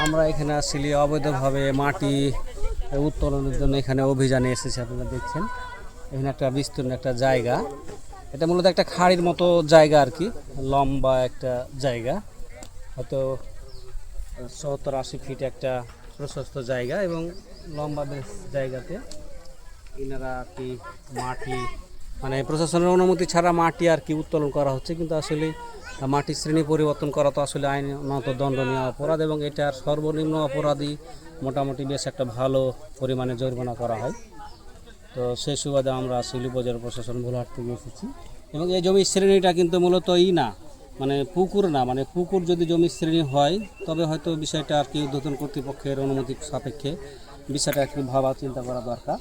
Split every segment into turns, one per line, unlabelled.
আমরা এখানে আসলে অবৈধভাবে মাটি উত্তোলনের জন্য এখানে অভিযানে এসেছি। আপনারা দেখছেন এখানে একটা বিস্তীর্ণ একটা জায়গা, এটা মূলত একটা খাড়ির মতো জায়গা আর কি, লম্বা একটা জায়গা, হয়তো 70-80 ফিট একটা প্রশস্ত জায়গা এবং লম্বা বেশ জায়গাতে এনারা আর কি মাটি মানে প্রশাসনের অনুমতি ছাড়া মাটি আর কি উত্তোলন করা হচ্ছে। কিন্তু আসলে মাটির শ্রেণী পরিবর্তন করা তো আসলে আইনত দণ্ডনীয় অপরাধ এবং এটার সর্বনিম্ন অপরাধী মোটামুটি বেশ একটা ভালো পরিমাণে জরিমানা করা হয়। তো সেই সুবাদে আমরা আসলে উপজেলা প্রশাসন ভোলাহাট থেকে এসেছি এবং এই জমির শ্রেণীটা কিন্তু মূলত না, মানে পুকুর না, মানে পুকুর যদি জমির শ্রেণী হয় তবে হয়তো বিষয়টা আর কি ঊর্ধ্বতন কর্তৃপক্ষের অনুমতি সাপেক্ষে বিষয়টা একটু ভাবা চিন্তা করা দরকার।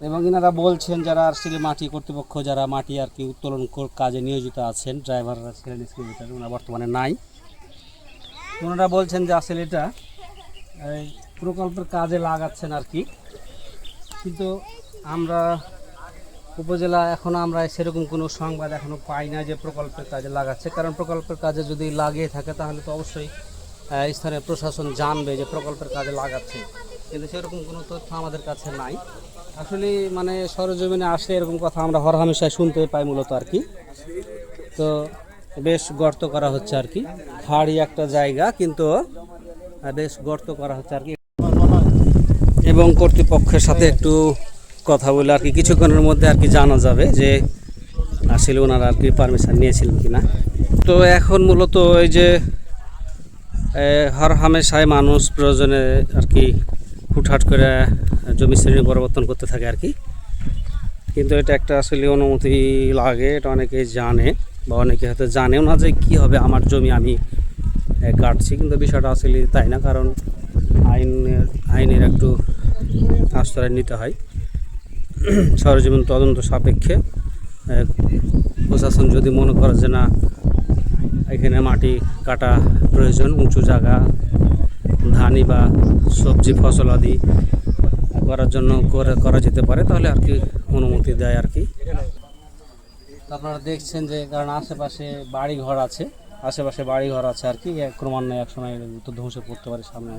এবং এনারা বলছেন যারা আসলে মাটি কর্তৃপক্ষ যারা মাটি আর কি উত্তোলন কাজে নিয়োজিত আছেন, ড্রাইভাররা ছিলেন, স্কুটার ওনারা বর্তমানে নাই, ওনারা বলছেন যে আসলে এটা এই প্রকল্পের কাজে লাগাচ্ছেন আর কি। কিন্তু আমরা উপজেলা এখনও আমরা সেরকম কোনো সংবাদ এখনও পাই না যে প্রকল্পের কাজে লাগাচ্ছে, কারণ প্রকল্পের কাজে যদি লাগিয়ে থাকে তাহলে তো অবশ্যই স্থানীয় প্রশাসন জানবে যে প্রকল্পের কাজে লাগাচ্ছে, কিন্তু সেরকম কোনো তথ্য আমাদের কাছে নাই। আসলে মানে সরজমিনে আসলে এরকম কথা আমরা হরহামেশায় শুনতে পাই মূলত আর কি। তো বেশ গর্ত করা হচ্ছে আর কি, খাড়ি একটা জায়গা কিন্তু বেশ গর্ত করা হচ্ছে আর কি। এবং কর্তৃপক্ষের সাথে একটু কথা বলে আর কি কিছুক্ষণের মধ্যে আর কি জানা যাবে যে আসলে ওনারা আর কি পারমিশন নিয়েছিলেন কিনা। তো এখন মূলত এই যে হরহামেশায় মানুষ প্রয়োজনে আর কি হুটহাট করে জমি শ্রেণী পরিবর্তন করতে থাকে আর কি, কিন্তু এটা একটা আসলে অনুমতি লাগে, এটা অনেকেই জানে বা অনেকে হয়তো জানেও না যে কী হবে আমার জমি আমি কাটছি, কিন্তু বিষয়টা আসলে তাই না, কারণ আইনের একটু আশ্রয় নিতে হয়। সরজমিন তদন্ত সাপেক্ষে প্রশাসন যদি মনে করে যে না এখানে মাটি কাটা প্রয়োজন, উঁচু জায়গা ধানি বা সবজি ফসল আদি করার জন্য করা যেতে পারে, তাহলে আর কি অনুমতি দেয় আর কি। আপনারা দেখছেন যে কারণ আশেপাশে বাড়ি ঘর আছে আর কি, ক্রমান্বয়ে এক সময় তো ধ্বংসে পড়তে পারে সামনে।